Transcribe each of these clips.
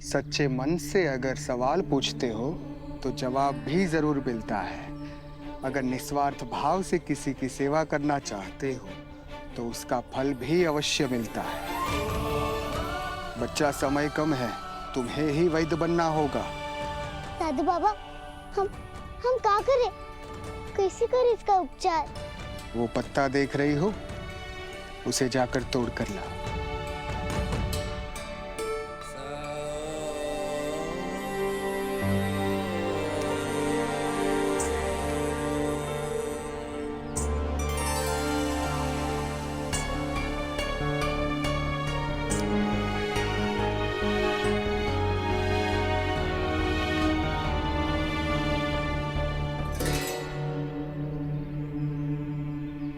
सच्चे मन से अगर सवाल पूछते हो तो जवाब भी जरूर मिलता है। अगर निस्वार्थ भाव से किसी की सेवा करना चाहते हो तो उसका फल भी अवश्य मिलता है। बच्चा, समय कम है, तुम्हें ही वैद्य बनना होगा। साधु बाबा, हम क्या करें? कैसे करें इसका उपचार? वो पत्ता देख रही हो, उसे जाकर तोड़ कर ला।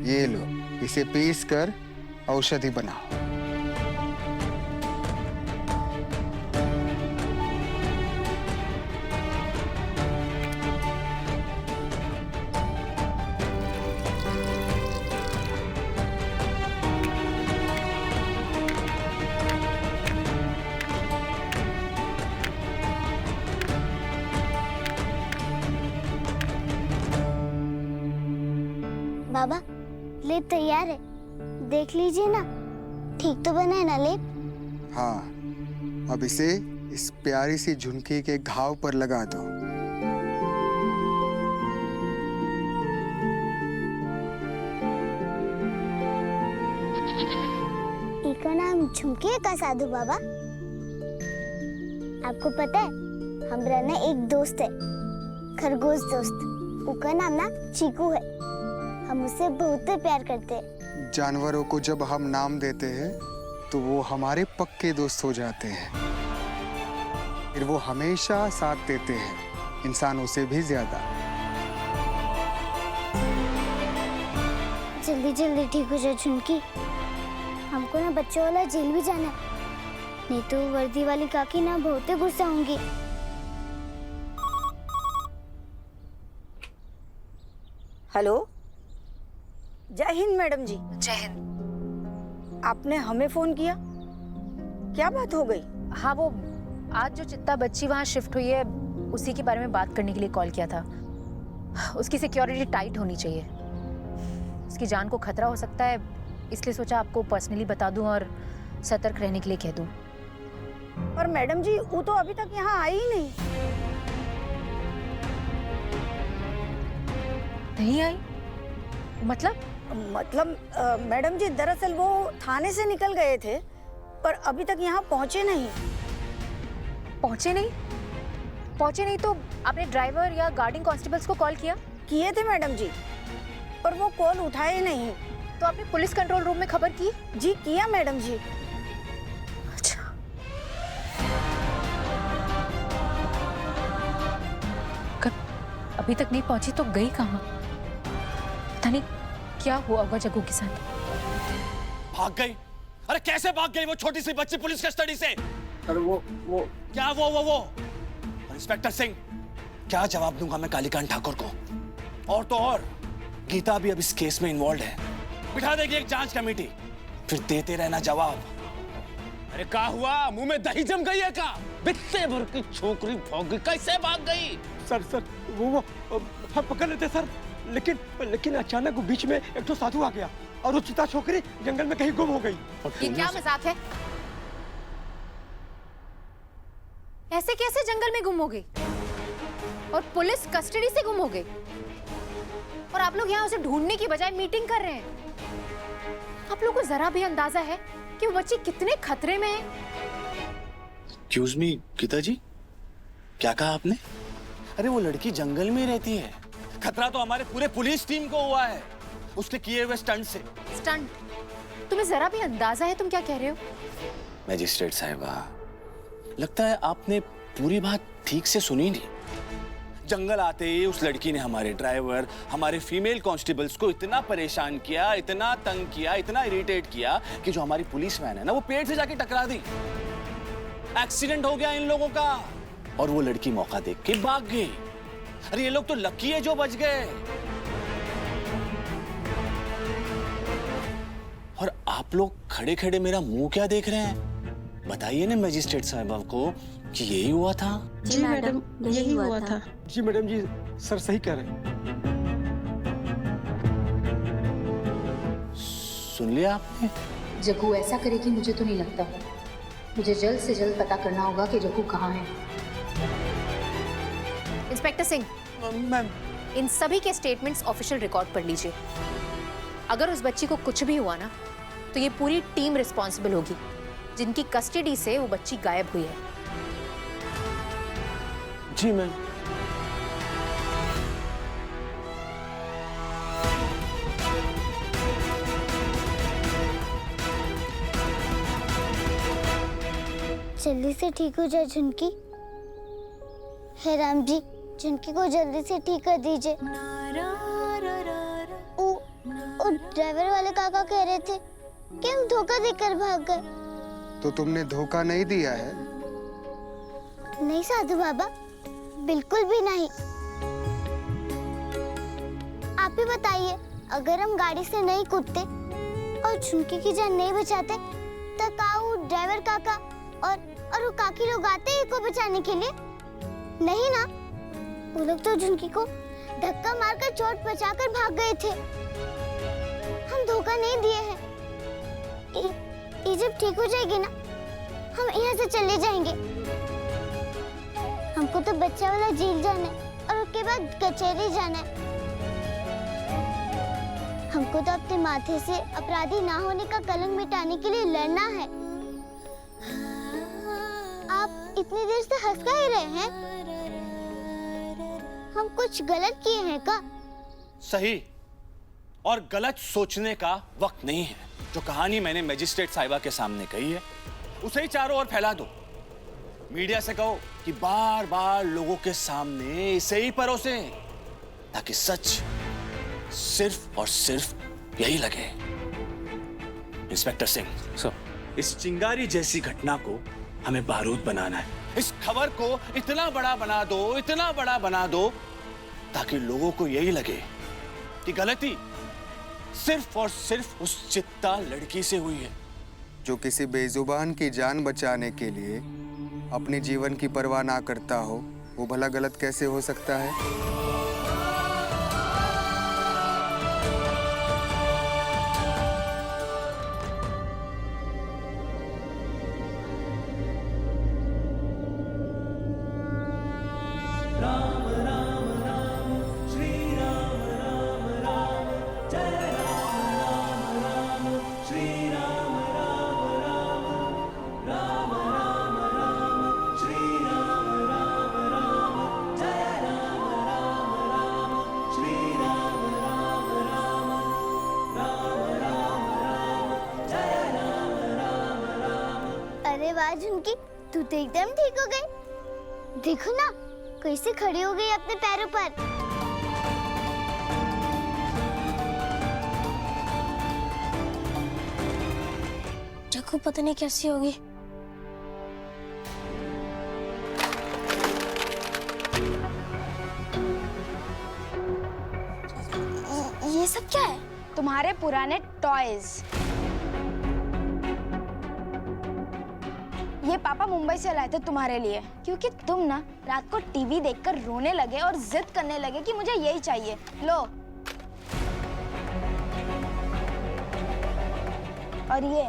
ये लो, इसे पीस कर औषधि बनाओ। बाबा, लेप तैयार है, देख लीजिए ना। ठीक तो बना है ना लेप? हाँ, अब इसे इस प्यारी सी झुनकी के घाव पर लगा दो। इसका नाम झुमकी है का साधु बाबा? आपको पता है, हमारा ना एक दोस्त है, खरगोश दोस्त। उसका नाम ना चीकू है। हम उससे बहुत प्यार करते हैं। जानवरों को जब हम नाम देते हैं तो वो हमारे पक्के दोस्त हो जाते हैं। फिर वो हमेशा साथ देते हैं, इंसानों से भी ज्यादा। जल्दी जल्दी ठीक हो जाए झुमकी। हमको ना बच्चों वाला जेल भी जाना है, नहीं तो वर्दी वाली काकी ना बहुत गुस्सा होंगी। हेलो, जय हिंद मैडम जी। जय हिंद। आपने हमें फोन किया, क्या बात हो गई? हाँ, वो आज जो चित्ता बच्ची वहाँ शिफ्ट हुई है उसी के बारे में बात करने के लिए कॉल किया था। उसकी सिक्योरिटी टाइट होनी चाहिए, उसकी जान को खतरा हो सकता है, इसलिए सोचा आपको पर्सनली बता दूं और सतर्क रहने के लिए कह दूं। और मैडम जी, वो तो अभी तक यहाँ आई ही नहीं। नहीं आई? मतलब मैडम जी, दरअसल वो थाने से निकल गए थे पर अभी तक यहाँ पहुँचे नहीं। पहुंचे नहीं तो आपने ड्राइवर या गार्डिंग कांस्टेबल्स को कॉल किया? किए थे मैडम जी, पर वो कॉल उठाए नहीं। तो आपने पुलिस कंट्रोल रूम में खबर की? जी किया मैडम जी। अच्छा, अभी तक नहीं पहुंची तो गई कहाँ? पता नहीं क्या हुआ होगा जग्गू के साथ। भाग गई? अरे कैसे भाग गई वो छोटी सी बच्ची पुलिस कस्टडी से? अरे वो क्या वो? इंस्पेक्टर सिंह, क्या जवाब दूंगा मैं कालीकांत ठाकुर को? और तो और गीता भी अब इस केस में इन्वॉल्व है। बिठा देगी एक जांच कमेटी, फिर देते रहना जवाब। अरे क्या हुआ? मुंह में दही जम गई है क्या? बित्ते भर की छोकरी भाग गई, कैसे भाग गई? सर वो हम पकड़ लेते सर, लेकिन अचानक बीच में एक तो साधु आ गया और वो चिता छोकरी जंगल में कहीं गुम हो गई। ये क्या मजाक है? ऐसे कैसे जंगल में गुम हो गई और पुलिस कस्टडी से गुम हो गई? और आप लोग यहाँ उसे ढूंढने की बजाय मीटिंग कर रहे हैं। आप लोगों को जरा भी अंदाजा है कि वो बच्ची कितने खतरे में है? एक्सक्यूज मी गीता जी, क्या कहा आपने? अरे वो लड़की जंगल में रहती है, खतरा तो हमारे पूरे पुलिस टीम को हुआ है उसके किए हुए स्टंट से। स्टंट? तुम्हें जरा भी अंदाजा है तुम क्या कह रहे हो? मैजिस्ट्रेट साहिबा, लगता है आपने पूरी बात ठीक से सुनी नहीं। जंगल आते ही उस लड़की ने हमारे ड्राइवर, हमारे फीमेल कांस्टेबल्स को इतना परेशान किया, इतना तंग किया, इतना इरिटेट किया कि जो हमारी पुलिस वैन है ना, वो पेड़ से जाके टकरा दी। एक्सीडेंट हो गया इन लोगों का और वो लड़की मौका देख के भाग गई। अरे ये लोग तो लकी है जो बच गए। और आप लोग खड़े खड़े मेरा मुंह क्या देख रहे हैं? बताइए ना मजिस्ट्रेट साहब को कि यही हुआ था। जी मैडम, यही हुआ था। जी मैडम जी, सर सही कह रहे हैं। सुन लिया आपने? जग्गू ऐसा करेगी मुझे तो नहीं लगता। मुझे जल्द से जल्द पता करना होगा कि जग्गू कहाँ है। इंस्पेक्टर सिंह, मैम, इन सभी के स्टेटमेंट्स ऑफिशियल रिकॉर्ड पर लीजिए। अगर उस बच्ची को कुछ भी हुआ ना, तो ये पूरी टीम रिस्पॉन्सिबल होगी जिनकी कस्टडी से वो बच्ची गायब हुई है। जी मैम। जल्दी से ठीक हो जाए झुनकी। हे राम जी, झुनकी को जल्दी से ठीक कर दीजिए। वो ड्राइवर वाले काका कह रहे थे कि हम धोखा देकर भाग गए। तो तुमने धोखा नहीं दिया है? नहीं साधु बाबा, बिल्कुल भी नहीं। आप ही बताइए, अगर हम गाड़ी से नहीं कूदते और झुनकी की जान नहीं बचाते तो का वो ड्राइवर काका और वो काकी लोग आते हैं को बचाने के लिए? नहीं ना, वो लोग तो झुनकी को धक्का मारकर चोट बचाकर भाग गए थे। हम धोखा नहीं दिए हैं। ये जब ठीक हो जाएगी ना, हम यहाँ से चले जाएंगे। हमको तो बच्चा वाला जेल जाना है और उसके बाद कचहरी जाना है। हमको तो अपने माथे से अपराधी ना होने का कलंक मिटाने के लिए लड़ना है। आप इतनी देर से हंस का ही रहे हैं? हम कुछ गलत किए हैं का? सही और गलत सोचने का वक्त नहीं है। जो कहानी मैंने मजिस्ट्रेट साहिबा के सामने कही है, उसे ही चारों ओर फैला दो। मीडिया से कहो कि बार बार लोगों के सामने इसे ही परोसे, ताकि सच सिर्फ और सिर्फ यही लगे। इंस्पेक्टर सिंह सर, इस चिंगारी जैसी घटना को हमें बारूद बनाना है। इस खबर को इतना बड़ा बना दो, इतना बड़ा बना दो, ताकि लोगों को यही लगे कि गलती सिर्फ और सिर्फ उस चित्ता लड़की से हुई है, जो किसी बेजुबान की जान बचाने के लिए अपने जीवन की परवाह ना करता हो, वो भला गलत कैसे हो सकता है? अरे वाह झुनकी, तू तो एकदम ठीक हो गई। देखो ना, कैसे खड़ी हो गई अपने पैरों पर। जग्गू पता नहीं कैसी होगी। ये सब क्या है? तुम्हारे पुराने टॉयज। ये पापा मुंबई से लाए थे तुम्हारे लिए, क्योंकि तुम ना रात को टीवी देखकर रोने लगे और जिद करने लगे कि मुझे यही चाहिए। लो। और ये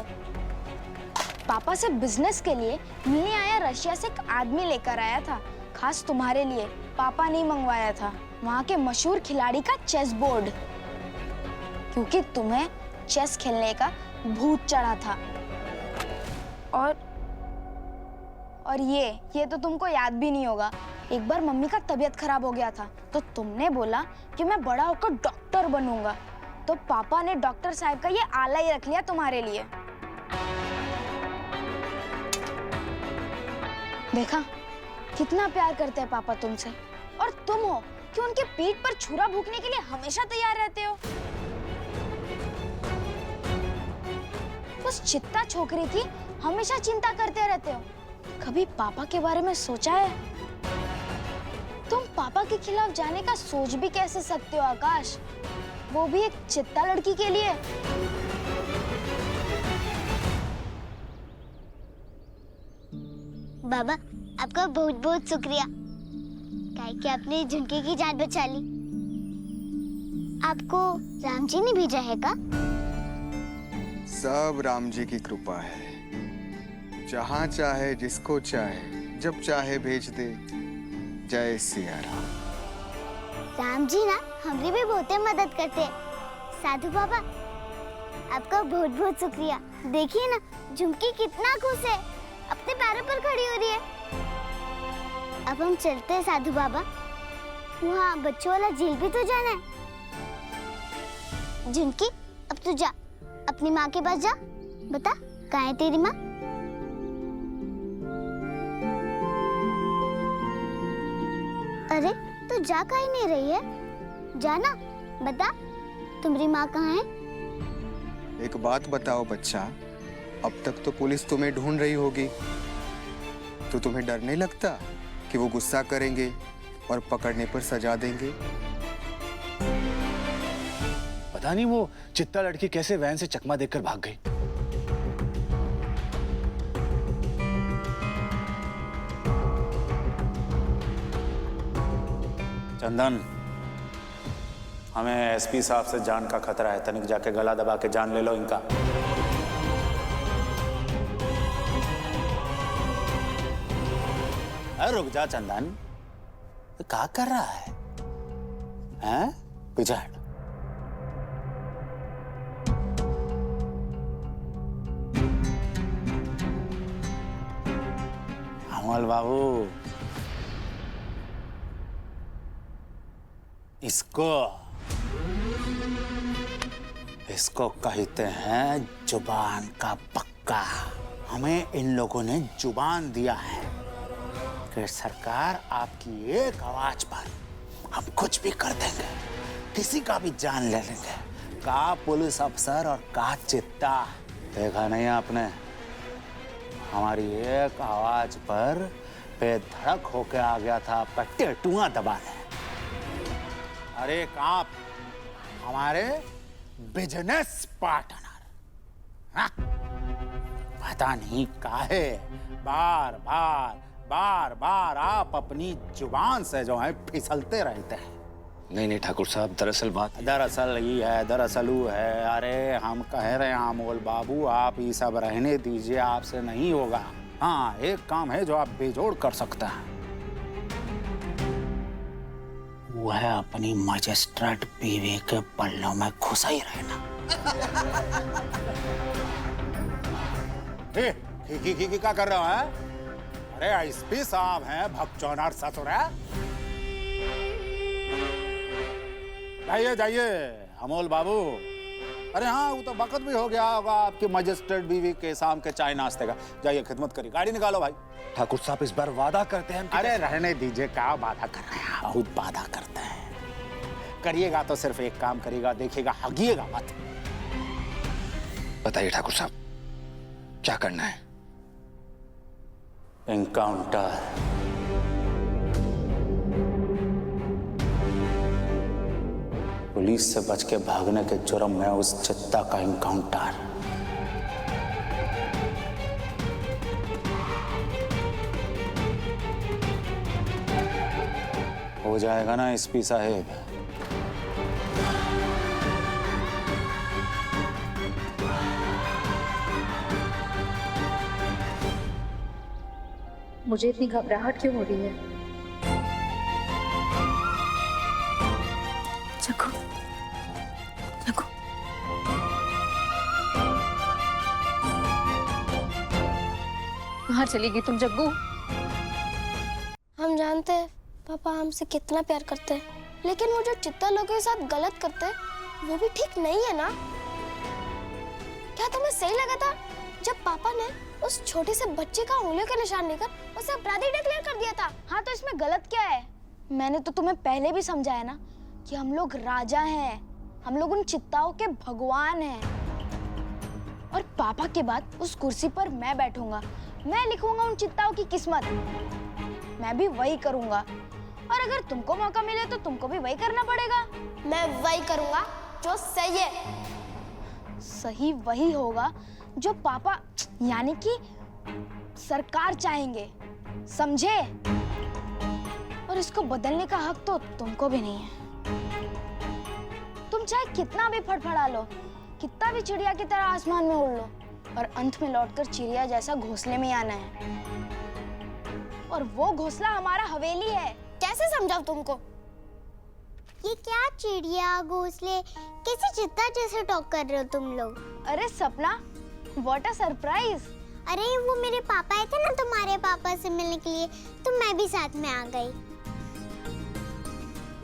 पापा से बिजनेस के लिए मिलने आया रशिया से एक आदमी लेकर आया था, खास तुम्हारे लिए। पापा नहीं मंगवाया था, वहाँ के मशहूर खिलाड़ी का चेस बोर्ड, क्योंकि तुम्हें चेस खेलने का भूत चढ़ा था। और ये तो तुमको याद भी नहीं होगा। एक बार मम्मी का तबीयत खराब हो गया था, तो तुमने बोला कि मैं बड़ा होकर डॉक्टर बनूंगा, तो पापा ने डॉक्टर साहब का ये आला ही रख लिया तुम्हारे लिए। देखा कितना प्यार करते हैं पापा तुमसे, और तुम हो कि उनके पीठ पर छुरा भूकने के लिए हमेशा तैयार रहते हो। उस चित्ता छोकरी की हमेशा चिंता करते रहते हो। कभी पापा के बारे में सोचा है? तुम पापा के खिलाफ जाने का सोच भी कैसे सकते हो आकाश, वो भी एक चित्ता लड़की के लिए। बाबा आपका बहुत बहुत शुक्रिया, काहे कि आपने झुनके की जान बचा ली। आपको राम जी ने भेजा है का? सब राम जी की कृपा है। जहाँ चाहे, जिसको चाहे, जब चाहे भेज दे। जय सिया राम। राम जी ना हमरी भी बहुत मदद करते हैं। साधु बाबा आपका बहुत बहुत शुक्रिया। देखिए ना झुमकी कितना खुश है, अपने पैरों पर खड़ी हो रही है। अब हम चलते हैं साधु बाबा, वहाँ बच्चों वाला झील भी तो जाना है। झुमकी अब तू जा, अपनी माँ के पास जा। बता कहाँ है तेरी माँ? अरे तू जा काहे नहीं रही है? जाना, बता तुम्हारी माँ कहाँ है? एक बात बताओ बच्चा, अब तक तो पुलिस तुम्हें ढूंढ रही होगी, तो तुम्हें डर नहीं लगता कि वो गुस्सा करेंगे और पकड़ने पर सजा देंगे? पता नहीं वो चित्ता लड़की कैसे वैन से चकमा देकर भाग गई। चंदन, हमें एसपी साहब से जान का खतरा है। तनिक जाके गला दबा के जान ले लो इनका। अरे रुक जा चंदन, तो क्या कर रहा है? हैं? पीछे हट। अमल बाबू, इसको कहते हैं जुबान का पक्का। हमें इन लोगों ने जुबान दिया है कि सरकार आपकी एक आवाज पर हम कुछ भी कर देंगे, किसी का भी जान ले लेंगे। का पुलिस अफसर और का चित्ता, देखा नहीं आपने? हमारी एक आवाज पर बेधड़क होके आ गया था आपका टेटुआ दबाने। अरे आप हमारे बिजनेस पार्टनर, हाँ? पता नहीं काहे बार बार आप अपनी जुबान से जो है फिसलते रहते हैं। नहीं ठाकुर साहब, दरअसल दरअसल वो है। अरे हम कह रहे हैं अमोल बाबू, आप ये सब रहने दीजिए, आपसे नहीं होगा। हाँ, एक काम है जो आप बेजोड़ कर सकते हैं, वो है अपनी मजिस्ट्रेट बीवी के पल्लों में घुसा ही रहना। क्या कर रहा है? अरे एसपी साहब हैं, भगचौनार ससुर है। जाइए अमोल बाबू। अरे हाँ, वो तो वक्त भी हो गया होगा आपकी मजिस्ट्रेट बीवी के शाम के चाय नाश्ते का। जाइए खिदमत करिए, गाड़ी निकालो भाई। ठाकुर साहब इस बार वादा करते हैं। अरे रहने दीजिए, क्या वादा कर रहे हैं? बहुत वादा करते हैं। करिएगा तो सिर्फ एक काम करिएगा, देखिएगा हगिएगा मत। बताइए ठाकुर साहब, क्या करना है? एनकाउंटर। पुलिस से बच के भागने के जुर्म में उस चित्ता का एनकाउंटर। हो जाएगा ना एसपी साहेब? मुझे इतनी घबराहट क्यों हो रही है? जग्गू, जग्गू, कहाँ चली गई तुम जग्गू? हम जानते हैं पापा हमसे कितना प्यार करते हैं, लेकिन वो जो चित्ता लोगों के साथ गलत करते हैं वो भी ठीक नहीं है ना? क्या तुम्हें सही लगा था जब पापा ने उस छोटे से बच्चे का उंगलियों के निशान लेकर उसे अपराधी डिक्लेयर कर दिया था? हाँ तो इसमें गलत क्या है? मैंने तो तुम्हें पहले भी समझाया ना कि हम लोग राजा हैं, हम लोग उन चित्ताओं के भगवान हैं। और पापा के बाद उस कुर्सी पर मैं बैठूंगा, मैं लिखूंगा उन चित्ताओं की किस्मत। मैं भी वही करूंगा, और अगर तुमको मौका मिले तो तुमको भी वही करना पड़ेगा। मैं वही करूंगा जो सही है। सही वही होगा जो पापा यानी कि सरकार चाहेंगे। समझे? और इसको बदलने का हक तो तुमको भी नहीं है। तुम चाहे कितना भी फड़फड़ा लो, कितना भी चिड़िया की तरह आसमान में उड़ लो, और अंत में लौटकर चिड़िया जैसा घोंसले में आना है। और वो घोंसला हमारा हवेली है। कैसे समझाऊं तुमको? ये क्या चिड़िया घोंसले, कैसे चित्ता जैसे टॉक कर रहे हो तुम लोग? अरे सपना, व्हाट अ सरप्राइज! अरे वो मेरे पापा आए थे ना तुम्हारे पापा से मिलने के लिए, तो मैं भी साथ में आ गई।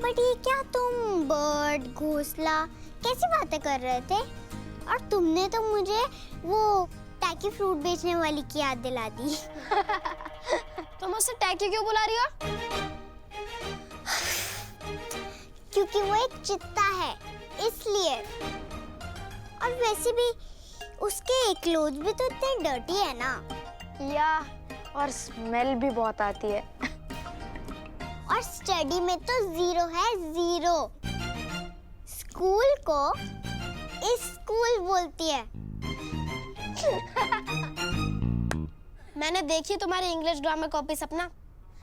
बट ये क्या तुम बर्ड घोंसला कैसी बातें कर रहे थे? और तुमने तो मुझे वो टैकी फ्रूट बेचने वाली की याद दिला दी। तुम उससे टैकी क्यों बुला रही हो? क्योंकि वो एक चित्ता है, इसलिए। और वैसे भी उसके क्लोथ भी तो इतने डर्टी है ना। या, और स्मेल भी बहुत आती है। और स्टडी में तो 0 है, 0। स्कूल को स्कूल बोलती है। मैंने देखी तुम्हारी इंग्लिश ग्रामर कॉपी सपना।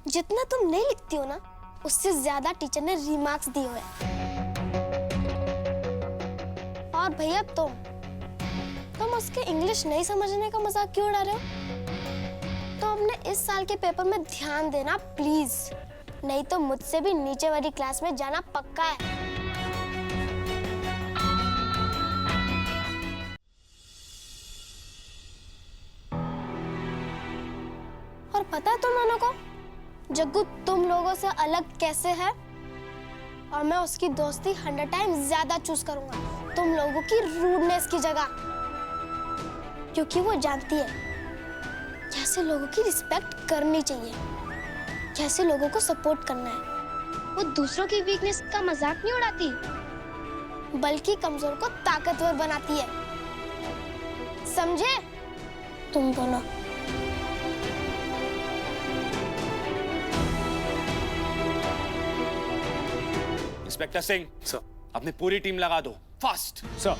जितना तुम नहीं लिखती हो ना, उससे ज्यादा टीचर ने रिमार्क्स दिए हुए। और भैया तुम उसके इंग्लिश नहीं समझने का मजाक क्यों उड़ा रहे हो? तो अपने इस साल के पेपर में ध्यान देना प्लीज, नहीं तो मुझसे भी नीचे वाली क्लास में जाना पक्का है। और पता है तुम दोनों को, जग्गू तुम लोगों से अलग कैसे है? और मैं उसकी दोस्ती 100 टाइम ज्यादा चूज करूंगा तुम लोगों की रूडनेस की जगह, क्योंकि वो जानती है कैसे लोगों की रिस्पेक्ट करनी चाहिए, कैसे लोगों को सपोर्ट करना है। वो दूसरों की वीकनेस का मजाक नहीं उड़ाती, बल्कि कमजोर को ताकतवर बनाती है। समझे तुम दोनों? इंस्पेक्टर सिंह सर, अपनी पूरी टीम लगा दो, फास्ट सर।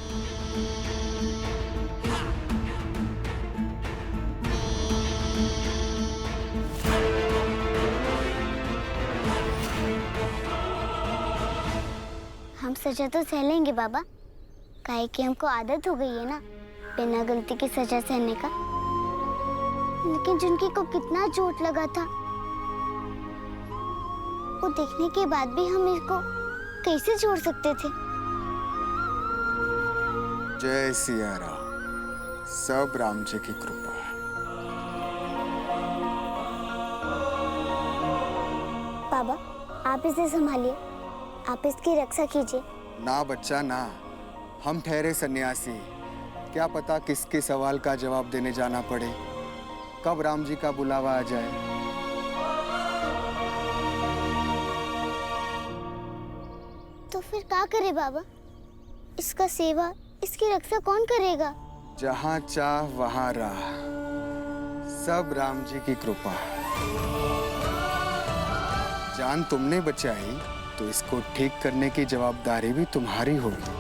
हम सजा तो सह लेंगे बाबा, काहे कि हमको आदत हो गई है ना बिना गलती की सजा सहने का। लेकिन जिनकी को कितना चोट लगा था, वो देखने के बाद भी हम इसको कैसे छोड़ सकते थे? जय सिया राम, सब राम जी की कृपा है। बाबा आप इसे संभालिए, आप इसकी रक्षा कीजिए। ना बच्चा ना, हम ठहरे सन्यासी, क्या पता किसके सवाल का जवाब देने जाना पड़े, कब राम जी का बुलावा आ जाए। तो फिर क्या करे बाबा? इसका सेवा, इसकी रक्षा कौन करेगा? जहाँ चाह वहाँ राह, सब राम जी की कृपा। जान तुमने बचाई तो इसको ठीक करने की जवाबदारी भी तुम्हारी होगी।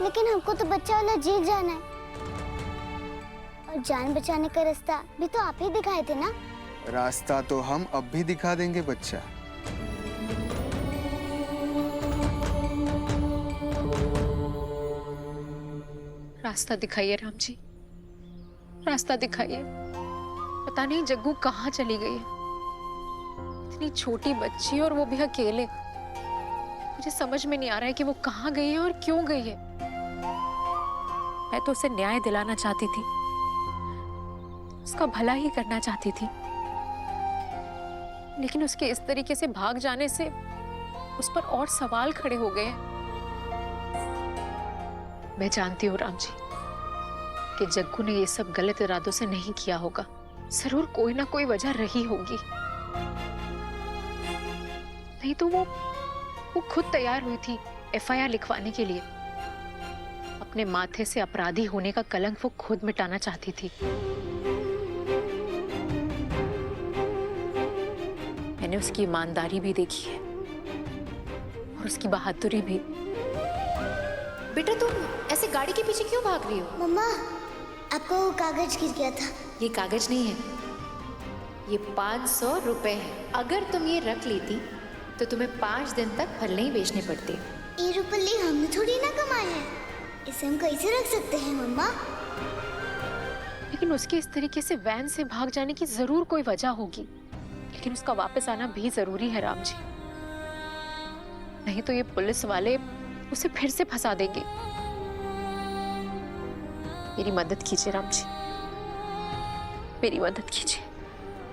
लेकिन हमको तो बच्चा वाला जेल जाना है, और जान बचाने का रास्ता भी तो आप ही दिखाए थे ना। रास्ता तो हम अब भी दिखा देंगे बच्चा। रास्ता दिखाइए राम जी, रास्ता दिखाइए। पता नहीं जग्गू कहाँ चली गई है, इतनी छोटी बच्ची और वो भी अकेले। मुझे समझ में नहीं आ रहा है कि वो कहाँ गई है और क्यों गई है। मैं तो उसे न्याय दिलाना चाहती थी, उसका भला ही करना चाहती थी, लेकिन उसके इस तरीके से भाग जाने से उस पर और सवाल खड़े हो गए हैं। मैं जानती हूँ राम जी कि जग्गू ने ये सब गलत इरादों से नहीं किया होगा, जरूर कोई ना कोई वजह रही होगी। नहीं तो वो खुद तैयार हुई थी एफआईआर लिखवाने के लिए। अपने माथे से अपराधी होने का कलंक वो खुद मिटाना चाहती थी। मैंने उसकी ईमानदारी भी देखी है और उसकी बहादुरी भी। बेटा तुम ऐसे गाड़ी के पीछे क्यों भाग रही हो? मम्मा, आपको वो कागज गिर गया था। ये कागज नहीं है, ये 500 रुपए है। अगर तुम ये रख लेती तो तुम्हें 5 दिन तक फल नहीं बेचने पड़ते। ये रुपये हमने थोड़ी ना कमाए हैं, इसे हम कैसे रख सकते हैं मम्मा? लेकिन उसके इस तरीके से वैन से भाग जाने की जरूर कोई वजह होगी, लेकिन उसका वापस आना भी जरूरी है राम जी, नहीं तो ये पुलिस वाले उसे फिर से फंसा देंगे। मेरी मदद कीजिए राम जी, मेरी मदद कीजिए।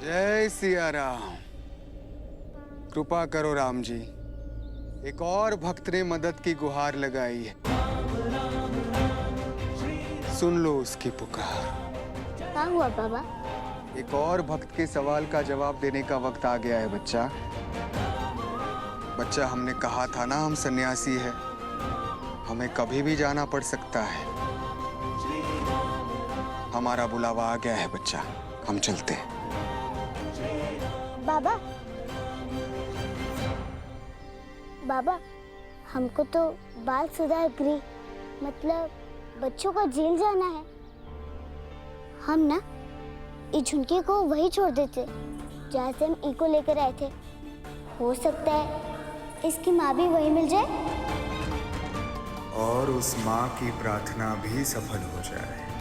जय सिया राम। कृपा करो राम जी, एक और भक्त ने मदद की गुहार लगाई है, सुन लो उसकी पुकार। क्या हुआ बाबा? एक और भक्त के सवाल का जवाब देने का वक्त आ गया है बच्चा। बच्चा, हमने कहा था ना हम सन्यासी हैं, हमें कभी भी जाना पड़ सकता है। हमारा बुलावा आ गया है बच्चा, हम चलते हैं। बाबा, बाबा, हमको तो बाल सुधार गृह मतलब बच्चों का जेल जाना है। हम ना इस झुनके को वही छोड़ देते जहाँ से हम इको लेकर आए थे। हो सकता है इसकी माँ भी वही मिल जाए और उस माँ की प्रार्थना भी सफल हो जाए।